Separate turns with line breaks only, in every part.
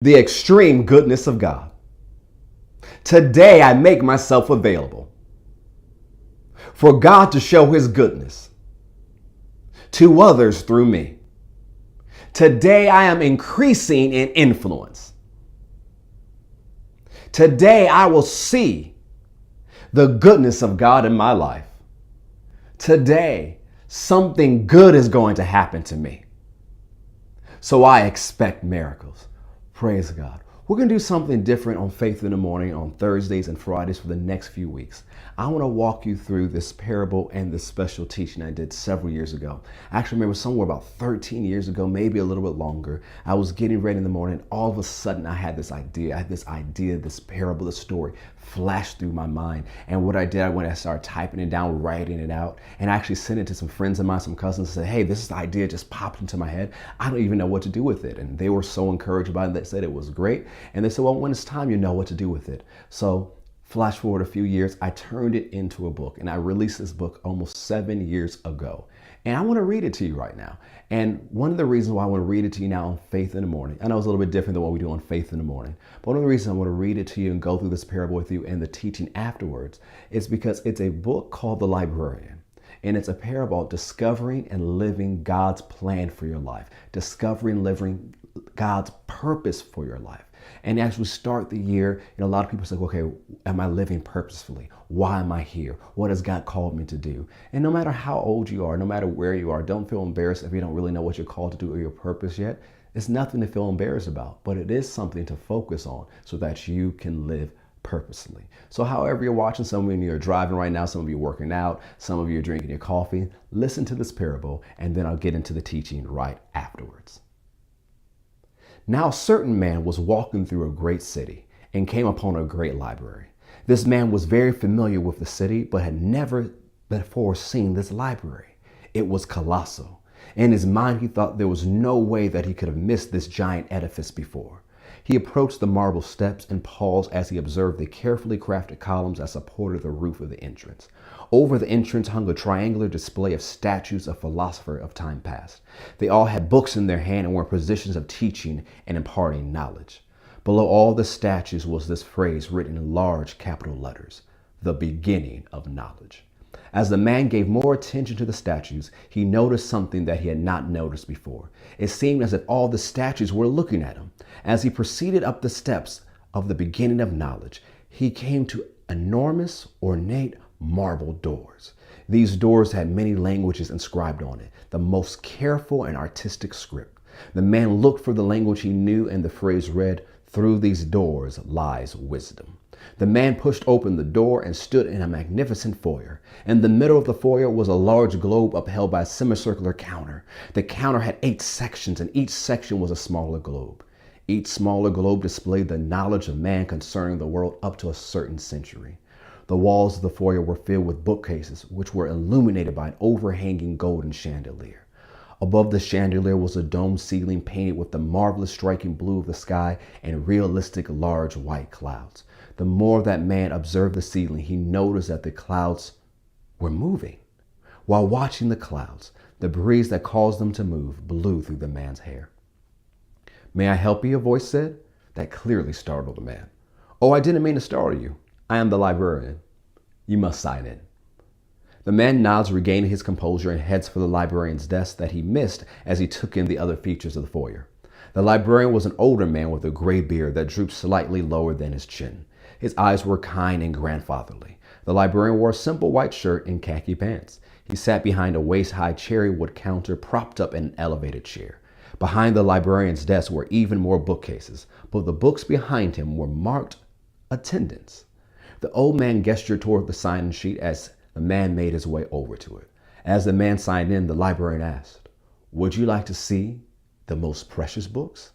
The extreme goodness of God. Today I make myself available for God to show his goodness to others through me. Today I am increasing in influence. Today I will see the goodness of God in my life. Today something good is going to happen to me. So I expect miracles. Praise God. We're going to do something different on Faith in the Morning on Thursdays and Fridays for the next few weeks. I want to walk you through this parable and this special teaching I did several years ago. I actually remember somewhere about 13 years ago, maybe a little bit longer. I was getting ready in the morning. All of a sudden, I had this idea. This parable, this story flashed through my mind. And what I did, I started typing it down, writing it out, and I actually sent it to some friends of mine, some cousins, and said, hey, this is the idea just popped into my head. I don't even know what to do with it. And they were so encouraged by it. They said it was great. And they said, well, when it's time, you know what to do with it. So flash forward a few years, I turned it into a book, and I released this book almost 7 years ago. And I want to read it to you right now. And one of the reasons why I want to read it to you now on Faith in the Morning, I know it's a little bit different than what we do on Faith in the Morning, but one of the reasons I want to read it to you and go through this parable with you and the teaching afterwards is because it's a book called The Librarian. And it's a parable about discovering and living God's plan for your life, discovering and living God's purpose for your life. And as we start the year, a lot of people say, okay, am I living purposefully? Why am I here? What has God called me to do? And no matter how old you are, no matter where you are, don't feel embarrassed if you don't really know what you're called to do or your purpose yet. It's nothing to feel embarrassed about, but it is something to focus on so that you can live purposely. So however you're watching, some of you are driving right now, some of you are working out, some of you are drinking your coffee, listen to this parable, and then I'll get into the teaching right afterwards. Now a certain man was walking through a great city and came upon a great library. This man was very familiar with the city, but had never before seen this library. It was colossal. In his mind, he thought there was no way that he could have missed this giant edifice before. He approached the marble steps and paused as he observed the carefully crafted columns that supported the roof of the entrance. Over the entrance hung a triangular display of statues of philosophers of time past. They all had books in their hand and were in positions of teaching and imparting knowledge. Below all the statues was this phrase written in large capital letters: the beginning of knowledge. As the man gave more attention to the statues, he noticed something that he had not noticed before. It seemed as if all the statues were looking at him. As he proceeded up the steps of the beginning of knowledge, he came to enormous, ornate marble doors. These doors had many languages inscribed on it, the most careful and artistic script. The man looked for the language he knew, and the phrase read, "Through these doors lies wisdom." The man pushed open the door and stood in a magnificent foyer. In the middle of the foyer was a large globe upheld by a semicircular counter. The counter had 8 sections, and each section was a smaller globe. Each smaller globe displayed the knowledge of man concerning the world up to a certain century. The walls of the foyer were filled with bookcases, which were illuminated by an overhanging golden chandelier. Above the chandelier was a domed ceiling painted with the marvelous striking blue of the sky and realistic large white clouds. The more that man observed the ceiling, he noticed that the clouds were moving. While watching the clouds, the breeze that caused them to move blew through the man's hair. "May I help you?" a voice said. That clearly startled the man. "Oh, I didn't mean to startle you. I am the librarian. You must sign in." The man nods, regaining his composure, and heads for the librarian's desk that he missed as he took in the other features of the foyer. The librarian was an older man with a gray beard that drooped slightly lower than his chin. His eyes were kind and grandfatherly. The librarian wore a simple white shirt and khaki pants. He sat behind a waist-high cherry wood counter propped up in an elevated chair. Behind the librarian's desk were even more bookcases, but the books behind him were marked attendance. The old man gestured toward the sign-in sheet as the man made his way over to it. As the man signed in, the librarian asked, "Would you like to see the most precious books?"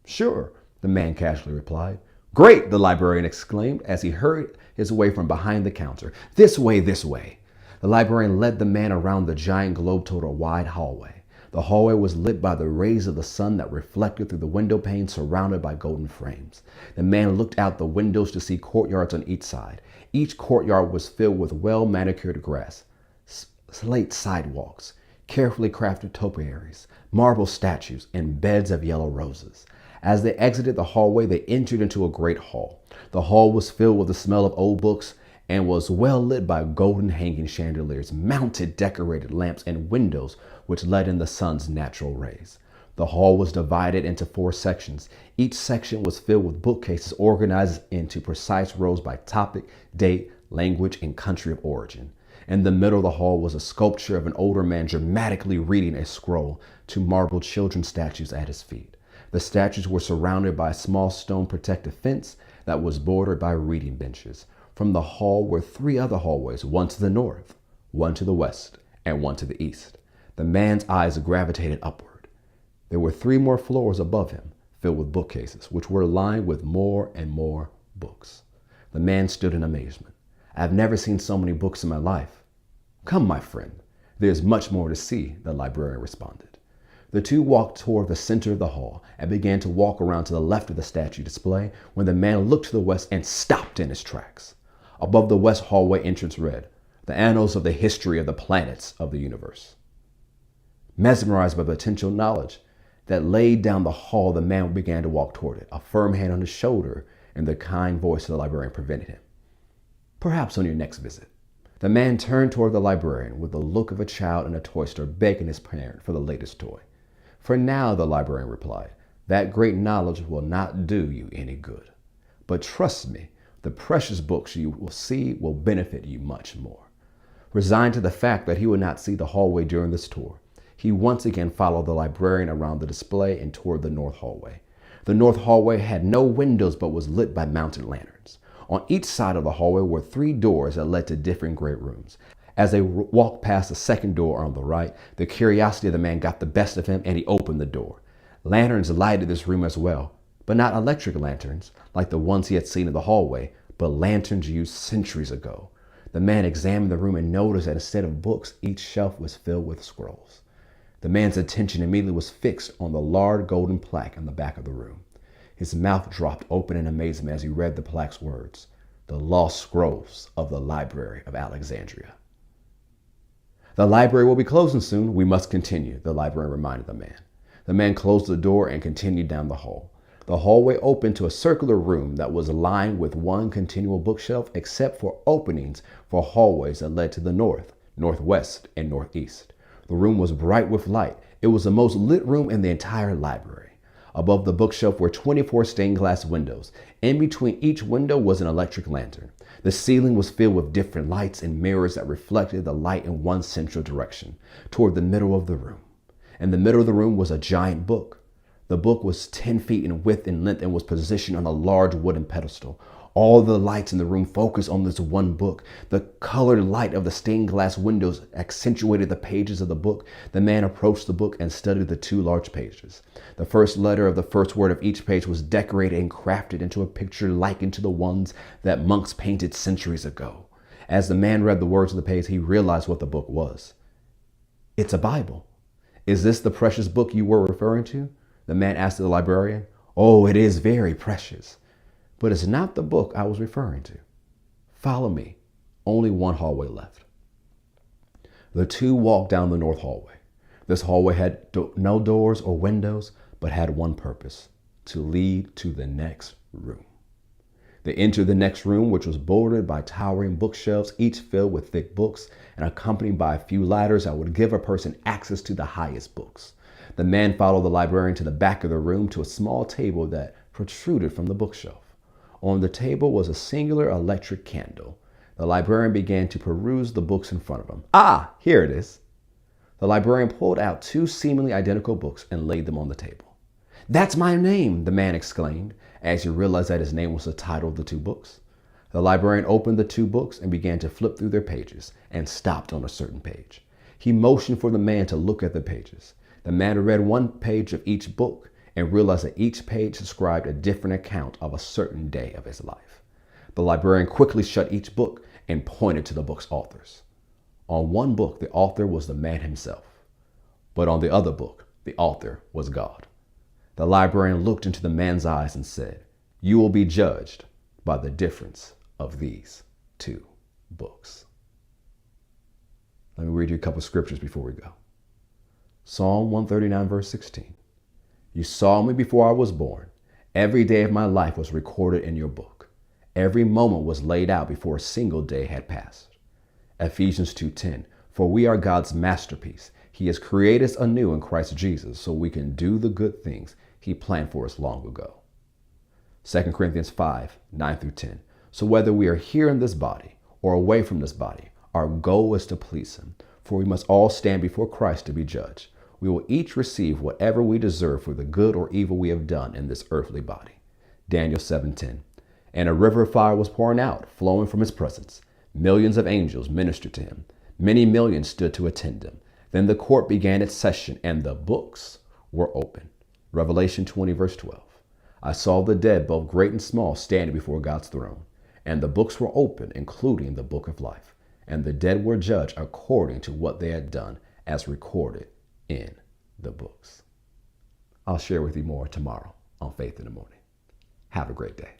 "Sure," the man casually replied. "Great," the librarian exclaimed as he hurried his way from behind the counter. "This way, this way." The librarian led the man around the giant globe toward a wide hallway. The hallway was lit by the rays of the sun that reflected through the window panes surrounded by golden frames. The man looked out the windows to see courtyards on each side. Each courtyard was filled with well-manicured grass, slate sidewalks, carefully crafted topiaries, marble statues, and beds of yellow roses. As they exited the hallway, they entered into a great hall. The hall was filled with the smell of old books and was well lit by golden hanging chandeliers, mounted decorated lamps, and windows which let in the sun's natural rays. The hall was divided into 4 sections. Each section was filled with bookcases organized into precise rows by topic, date, language, and country of origin. In the middle of the hall was a sculpture of an older man dramatically reading a scroll to marble children's statues at his feet. The statues were surrounded by a small stone protective fence that was bordered by reading benches. From the hall were 3 other hallways, one to the north, one to the west, and one to the east. The man's eyes gravitated upward. There were 3 more floors above him, filled with bookcases, which were lined with more and more books. The man stood in amazement. "I've never seen so many books in my life." "Come, my friend, there's much more to see," the librarian responded. The 2 walked toward the center of the hall and began to walk around to the left of the statue display when the man looked to the west and stopped in his tracks. Above the west hallway entrance read, "The Annals of the History of the Planets of the Universe." Mesmerized by the potential knowledge that laid down the hall, the man began to walk toward it. A firm hand on his shoulder and the kind voice of the librarian prevented him. "Perhaps on your next visit." The man turned toward the librarian with the look of a child in a toy store begging his parent for the latest toy. "For now," the librarian replied, "that great knowledge will not do you any good. But trust me, the precious books you will see will benefit you much more." Resigned to the fact that he would not see the hallway during this tour, he once again followed the librarian around the display and toward the north hallway. The north hallway had no windows but was lit by mounted lanterns. On each side of the hallway were 3 doors that led to different great rooms. As they walked past the second door on the right, the curiosity of the man got the best of him and he opened the door. Lanterns lighted this room as well, but not electric lanterns like the ones he had seen in the hallway, but lanterns used centuries ago. The man examined the room and noticed that instead of books, each shelf was filled with scrolls. The man's attention immediately was fixed on the large golden plaque on the back of the room. His mouth dropped open in amazement as he read the plaque's words, "The Lost Scrolls of the Library of Alexandria." "The library will be closing soon. We must continue," the librarian reminded the man. The man closed the door and continued down the hall. The hallway opened to a circular room that was lined with one continual bookshelf except for openings for hallways that led to the north, northwest, and northeast. The room was bright with light. It was the most lit room in the entire library. Above the bookshelf were 24 stained glass windows. In between each window was an electric lantern. The ceiling was filled with different lights and mirrors that reflected the light in one central direction, toward the middle of the room. In the middle of the room was a giant book. The book was 10 feet in width and length and was positioned on a large wooden pedestal. All the lights in the room focused on this one book. The colored light of the stained glass windows accentuated the pages of the book. The man approached the book and studied the 2 large pages. The first letter of the first word of each page was decorated and crafted into a picture likened to the ones that monks painted centuries ago. As the man read the words of the page, he realized what the book was. "It's a Bible." "Is this the precious book you were referring to?" the man asked the librarian. "Oh, it is very precious. But it's not the book I was referring to. Follow me." Only one hallway left. The 2 walked down the north hallway. This hallway had no doors or windows, but had one purpose: to lead to the next room. They entered the next room, which was bordered by towering bookshelves, each filled with thick books and accompanied by a few ladders that would give a person access to the highest books. The man followed the librarian to the back of the room to a small table that protruded from the bookshelf. On the table was a singular electric candle. The librarian began to peruse the books in front of him. "Ah, here it is." The librarian pulled out 2 seemingly identical books and laid them on the table. "That's my name," the man exclaimed, as he realized that his name was the title of the 2 books. The librarian opened the 2 books and began to flip through their pages and stopped on a certain page. He motioned for the man to look at the pages. The man read one page of each book and realized that each page described a different account of a certain day of his life. The librarian quickly shut each book and pointed to the book's authors. On one book, the author was the man himself, but on the other book, the author was God. The librarian looked into the man's eyes and said, "You will be judged by the difference of these 2 books." Let me read you a couple of scriptures before we go. Psalm 139, verse 16. "You saw me before I was born. Every day of my life was recorded in your book. Every moment was laid out before a single day had passed. Ephesians 2:10, for we are God's masterpiece. He has created us anew in Christ Jesus so we can do the good things he planned for us long ago. 2 Corinthians 5:9 through 10. So whether we are here in this body or away from this body, our goal is to please him, for we must all stand before Christ to be judged. We will each receive whatever we deserve for the good or evil we have done in this earthly body. Daniel 7:10. And a river of fire was pouring out, flowing from his presence. Millions of angels ministered to him. Many millions stood to attend him. Then the court began its session, and the books were open. Revelation 20, verse 12. I saw the dead, both great and small, standing before God's throne. And the books were open, including the book of life. And the dead were judged according to what they had done, as recorded in the books. I'll share with you more tomorrow on Faith in the Morning. Have a great day.